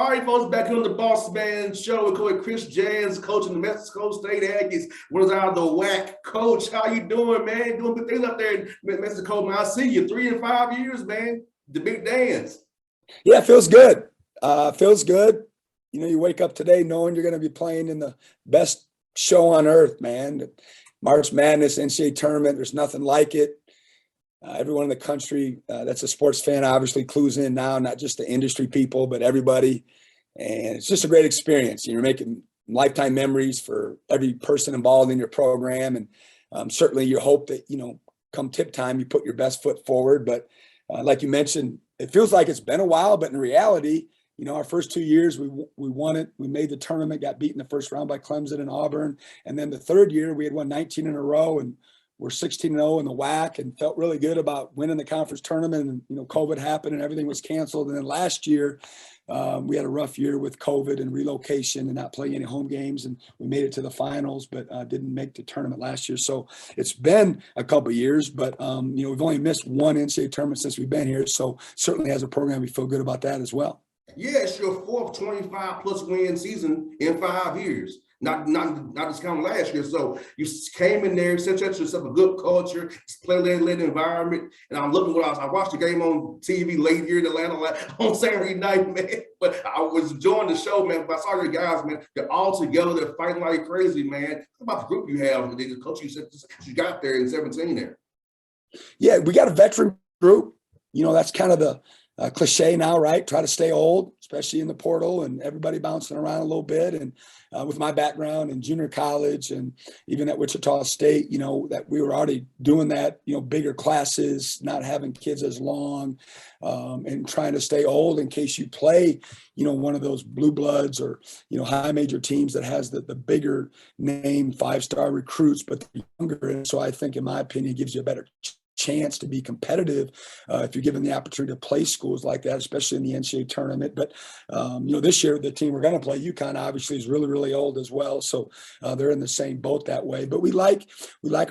All right, folks, back on the Bossman show. We're going Chris Jans, coaching the Mexico State Aggies. What is out of the WAC? Coach, how you doing, man? Doing good things up there in Mexico, man. I see you 3 and 5 years, man. The big dance. Yeah, it feels good. Feels good. You know, you wake up today knowing you're going to be playing in the best show on earth, man. March Madness, NCAA tournament, there's nothing like it. Everyone in the country that's a sports fan obviously clues in now, not just the industry people, but everybody. And it's just a great experience. You're making lifetime memories for every person involved in your program. And certainly you hope that, you know, come tip time, you put your best foot forward. But like you mentioned, it feels like it's been a while, but in reality, you know, our first 2 years, we won it. We made the tournament, got beat in the first round by Clemson and Auburn. And then the third year, we had won 19 in a row, and we're 16-0 in the WAC, and felt really good about winning the conference tournament. And, you know, COVID happened and everything was canceled. And then last year, we had a rough year with COVID and relocation and not playing any home games. And we made it to the finals, but didn't make the tournament last year. So it's been a couple of years, but, you know, we've only missed one NCAA tournament since we've been here. So certainly as a program, we feel good about that as well. Yeah, it's your fourth 25-plus win season in 5 years. Not discounting last year. So you came in there, set yourself a good culture, play-led environment. And I'm looking what I watched the game on TV late here in Atlanta on Saturday night, man. But I was enjoying the show, man. But I saw your guys, man. They're all together. They're fighting like crazy, man. What about the group you have? The coach you got there in 17 there. Yeah, we got a veteran group. You know, that's kind of the cliche now, right? Try to stay old, especially in the portal, and everybody bouncing around a little bit. And with my background in junior college and even at Wichita State, you know, that we were already doing that, you know, bigger classes, not having kids as long, and trying to stay old in case you play, you know, one of those blue bloods or, you know, high major teams that has the bigger name 5-star recruits, but they're younger. And so I think, in my opinion, it gives you a better chance to be competitive if you're given the opportunity to play schools like that, especially in the NCAA tournament. But you know, this year the team we're going to play, UConn, obviously is really, really old as well, so they're in the same boat that way. But we like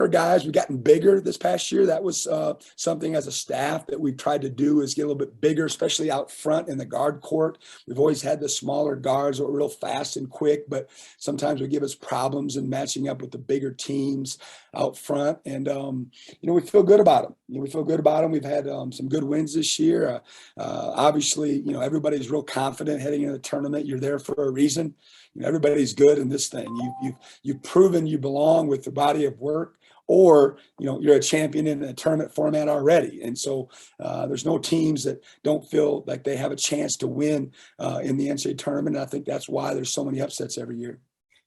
our guys. We've gotten bigger this past year. That was something as a staff that we've tried to do, is get a little bit bigger, especially out front in the guard court. We've always had the smaller guards that were real fast and quick, but sometimes would give us problems in matching up with the bigger teams out front. And you know, we feel good about them. You know, we feel good about them. We've had some good wins this year. Obviously, you know, everybody's real confident heading into the tournament. You're there for a reason. You know, everybody's good in this thing. You've proven you belong with the body of work, or, you know, you're a champion in a tournament format already. And so there's no teams that don't feel like they have a chance to win in the NCAA tournament. And I think that's why there's so many upsets every year.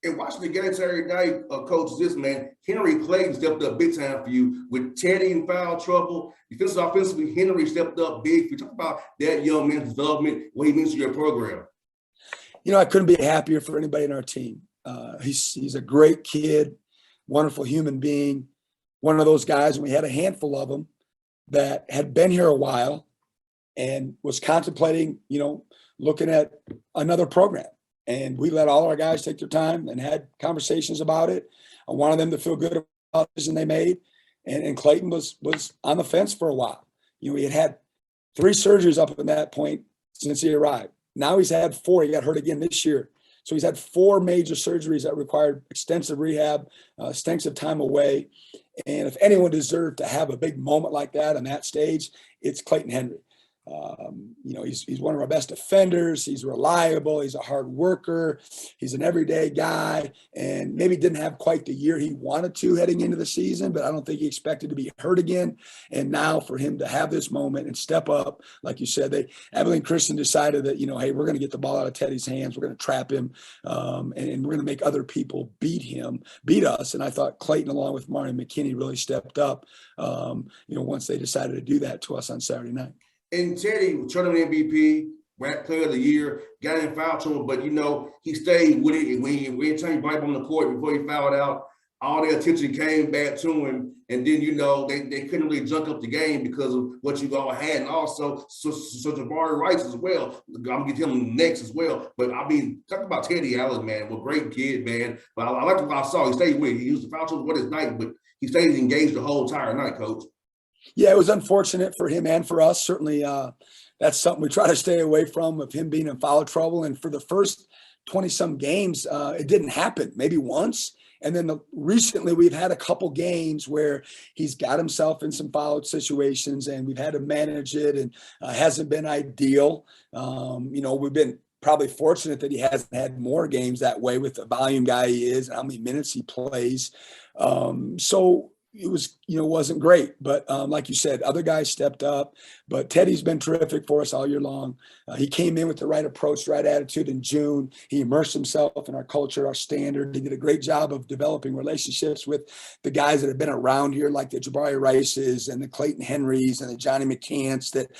And watching the game Saturday night, Coach, this man, Henry Clayton stepped up big time for you with Teddy in foul trouble. Offensively, Henry stepped up big. If you talk about that young man's development, what he means to your program. You know, I couldn't be happier for anybody in our team. He's a great kid, wonderful human being, one of those guys, and we had a handful of them that had been here a while and was contemplating, you know, looking at another program. And we let all our guys take their time and had conversations about it. I wanted them to feel good about the decision they made. And Clayton was on the fence for a while. You know, he had 3 surgeries up at that point since he arrived. Now he's had 4. He got hurt again this year. So he's had 4 major surgeries that required extensive rehab, extensive time away. And if anyone deserved to have a big moment like that on that stage, it's Clayton Henry. You know, he's one of our best defenders. He's reliable. He's a hard worker. He's an everyday guy, and maybe didn't have quite the year he wanted to heading into the season, but I don't think he expected to be hurt again. And now for him to have this moment and step up, like you said, Abilene Christian decided that, you know, hey, we're going to get the ball out of Teddy's hands. We're going to trap him, and we're going to make other people beat us. And I thought Clayton, along with Mario McKinney, really stepped up, you know, once they decided to do that to us on Saturday night. And Teddy, tournament MVP, WAC Player of the Year, got in foul trouble, but, you know, he stayed with it. And when he turned right on the court before he fouled out, all their attention came back to him. And then, you know, they couldn't really junk up the game because of what you all had. And also, so Jabari Rice as well. I'm going to get him next as well. But, I mean, talk about Teddy Allen, man. Well, great kid, man. But I like what I saw. He stayed with it. He used the foul trouble for his night, but he stayed engaged the whole entire night, Coach. Yeah, it was unfortunate for him and for us. Certainly, that's something we try to stay away from, of him being in foul trouble. And for the first 20 some games, it didn't happen, maybe once. And then recently we've had a couple games where he's got himself in some foul situations, and we've had to manage it, and hasn't been ideal. We've been probably fortunate that he hasn't had more games that way with the volume guy he is and how many minutes he plays. So it was, wasn't great, but like you said, other guys stepped up, but Teddy's been terrific for us all year long. He came in with the right approach, right attitude in June. He immersed himself in our culture, our standard. He did a great job of developing relationships with the guys that have been around here, like the Jabari Rices and the Clayton Henrys and the Johnny McCants that,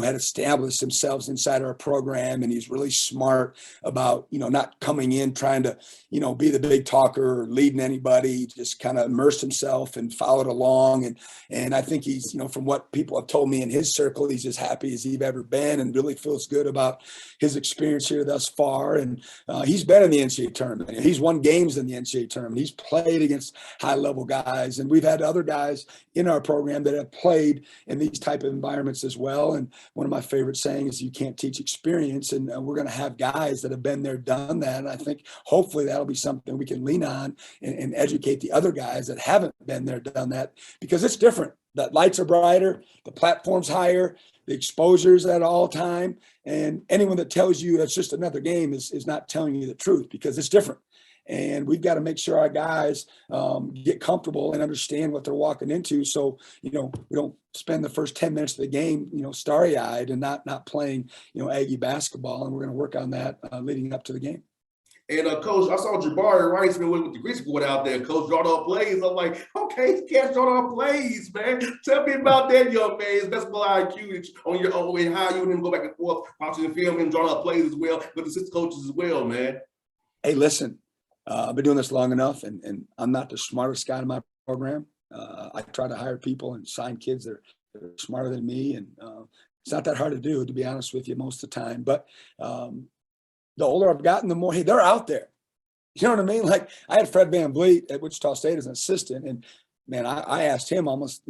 had established themselves inside our program. And he's really smart about, not coming in trying to, be the big talker or leading anybody, just kind of immersed himself and followed along. And I think he's, from what people have told me in his circle, he's as happy as he's ever been and really feels good about his experience here thus far. And he's been in the NCAA tournament. He's won games in the NCAA tournament. He's played against high level guys. And we've had other guys in our program that have played in these type of environments as well. And one of my favorite sayings is you can't teach experience. And we're going to have guys that have been there, done that. And I think hopefully that'll be something we can lean on and educate the other guys that haven't been there, done that, because it's different. The lights are brighter, the platform's higher, the exposure's at all time. And anyone that tells you that's just another game is not telling you the truth, because it's different. And we've got to make sure our guys get comfortable and understand what they're walking into. So, we don't spend the first 10 minutes of the game, starry-eyed and not playing, Aggie basketball. And we're going to work on that leading up to the game. And Coach, I saw Jabari Rice with the Greek squad out there. Coach drawed up plays. I'm like, okay, can't draw up plays, man. Tell me about that young man. His basketball IQ on your own, and how you and him go back and forth watching the film and drawing up plays as well with the assistant coaches as well, man. Hey, listen, I've been doing this long enough, and I'm not the smartest guy in my program. I try to hire people and sign kids that are smarter than me, and it's not that hard to do, to be honest with you, most of the time. But the older I've gotten, the more, hey, they're out there. You know what I mean? Like, I had Fred VanVleet at Wichita State as an assistant, and man, I asked him almost,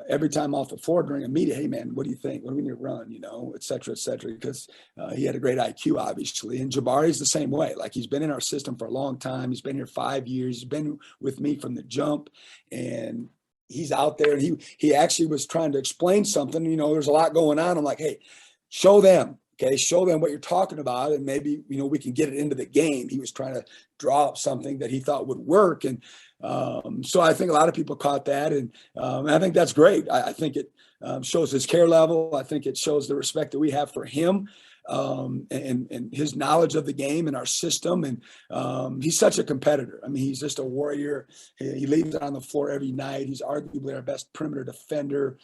every time off the floor during a meeting, hey man, what do you think? What do we need to run? Et cetera, because he had a great IQ, obviously. And Jabari's the same way. Like, he's been in our system for a long time. He's been here 5 years. He's been with me from the jump, and he's out there. And he actually was trying to explain something. There's a lot going on. I'm like, hey, show them. Okay, show them what you're talking about, and maybe, we can get it into the game. He was trying to draw up something that he thought would work. And so I think a lot of people caught that. And I think that's great. I think it shows his care level. I think it shows the respect that we have for him and his knowledge of the game and our system. And he's such a competitor. I mean, he's just a warrior. He leaves it on the floor every night. He's arguably our best perimeter defender.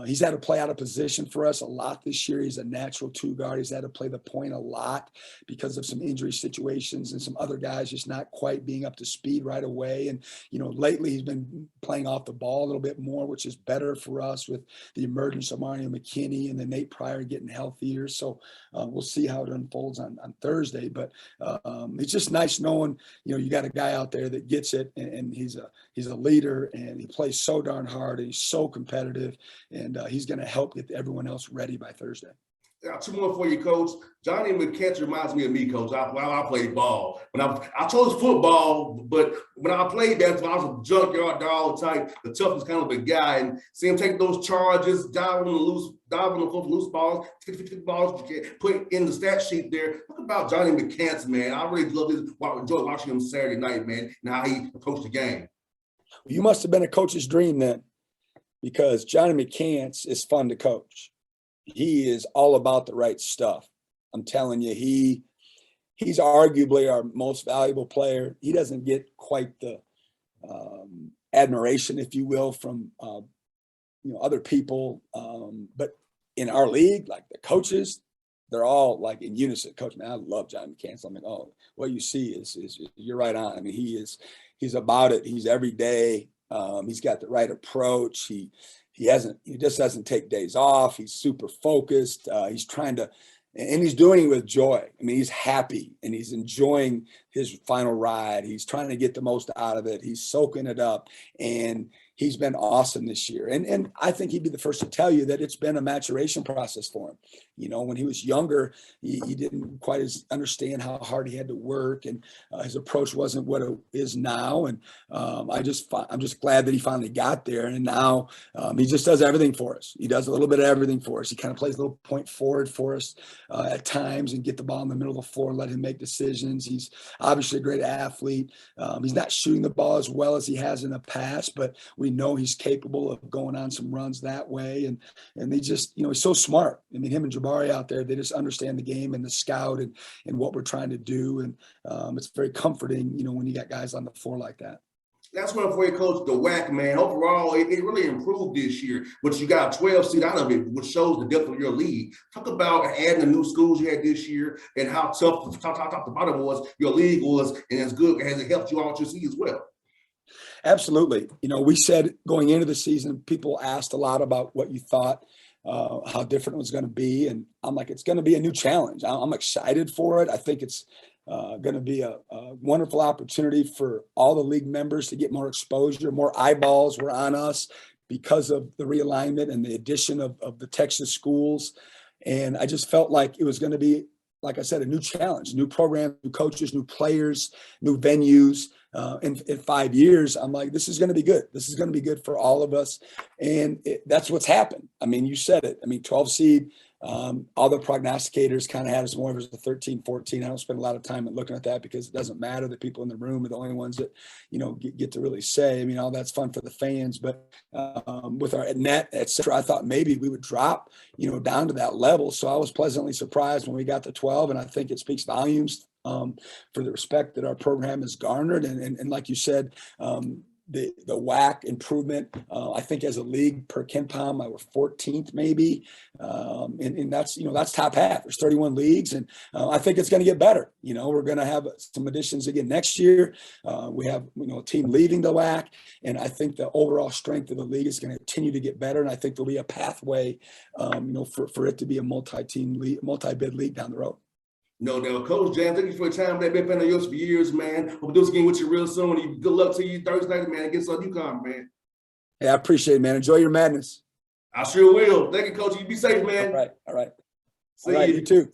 He's had to play out of position for us a lot this year. He's a natural two guard. He's had to play the point a lot because of some injury situations and some other guys just not quite being up to speed right away. And, lately he's been playing off the ball a little bit more, which is better for us with the emergence of Mario McKinney and then Nate Pryor getting healthier. So we'll see how it unfolds on Thursday. But it's just nice knowing, you got a guy out there that gets it, and he's a leader, and he plays so darn hard, and he's so competitive. And he's going to help get everyone else ready by Thursday. Two more for you, Coach. Johnny McCants reminds me of me, Coach. While I played ball, when I chose football, but when I played basketball, I was a junkyard dog type, the toughest kind of a guy, and see him take those charges, dive on the loose balls, 50 balls, put in the stat sheet there. Talk about Johnny McCants, man. I really enjoyed watching him Saturday night, man, and how he approached the game. You must have been a coach's dream then, because Johnny McCants is fun to coach. He is all about the right stuff. I'm telling you, he's arguably our most valuable player. He doesn't get quite the admiration, if you will, from other people. But in our league, like the coaches, they're all like in unison. Coach, man, I love Johnny McCants. I'm like, oh, what you see is you're right on. I mean, he's about it. He's every day. He's got the right approach. He just doesn't take days off. He's super focused. He's trying to, and he's doing it with joy. I mean, he's happy and he's enjoying his final ride. He's trying to get the most out of it. He's soaking it up, and he's been awesome this year. And I think he'd be the first to tell you that it's been a maturation process for him. You know, when he was younger, he didn't quite understand how hard he had to work, and his approach wasn't what it is now. And I'm just glad that he finally got there. And now he just does everything for us. He does a little bit of everything for us. He kind of plays a little point forward for us at times and get the ball in the middle of the floor, let him make decisions. He's obviously a great athlete. He's not shooting the ball as well as he has in the past, but we know he's capable of going on some runs that way. And they just, you know, he's so smart. I mean, him and Jabari out there, they just understand the game and the scout and what we're trying to do. And it's very comforting, you know, when you got guys on the floor like that. That's one for your coach, the WAC, man. Overall, it really improved this year, but you got a 12 seed out of it, which shows the depth of your league. Talk about adding the new schools you had this year and how tough top to bottom was your league was, and as good as it helped you out your seed as well. Absolutely. You know, we said going into the season, people asked a lot about what you thought, how different it was going to be. And I'm like, it's going to be a new challenge. I'm excited for it. I think it's going to be a wonderful opportunity for all the league members to get more exposure, more eyeballs were on us because of the realignment and the addition of the Texas schools. And I just felt like it was going to be, like I said, a new challenge, new program, new coaches, new players, new venues. In 5 years, I'm like, this is going to be good. This is going to be good for all of us. And that's what's happened. I mean, you said it. I mean, 12 seed, all the prognosticators kind of had us more as a 13, 14. I don't spend a lot of time looking at that because it doesn't matter. The people in the room are the only ones that, you know, get to really say. I mean, all that's fun for the fans, but with our net, et cetera, I thought maybe we would drop, you know, down to that level. So I was pleasantly surprised when we got to 12, and I think it speaks volumes for the respect that our program has garnered. And like you said, the WAC improvement, I think as a league per KenPom, I were 14th maybe. And that's, you know, that's top half. There's 31 leagues, and I think it's going to get better. You know, we're going to have some additions again next year. We have, you know, a team leaving the WAC, and I think the overall strength of the league is going to continue to get better. And I think there'll be a pathway, you know, for it to be a multi-team league, multi-bid league down the road. No doubt. Coach James, thank you for your time. They've been on yours for years, man. Hope to do this again with you real soon. Good luck to you Thursday, man, against UConn, man. Hey, I appreciate it, man. Enjoy your madness. I sure will. Thank you, Coach. You be safe, man. All right. See you. You too.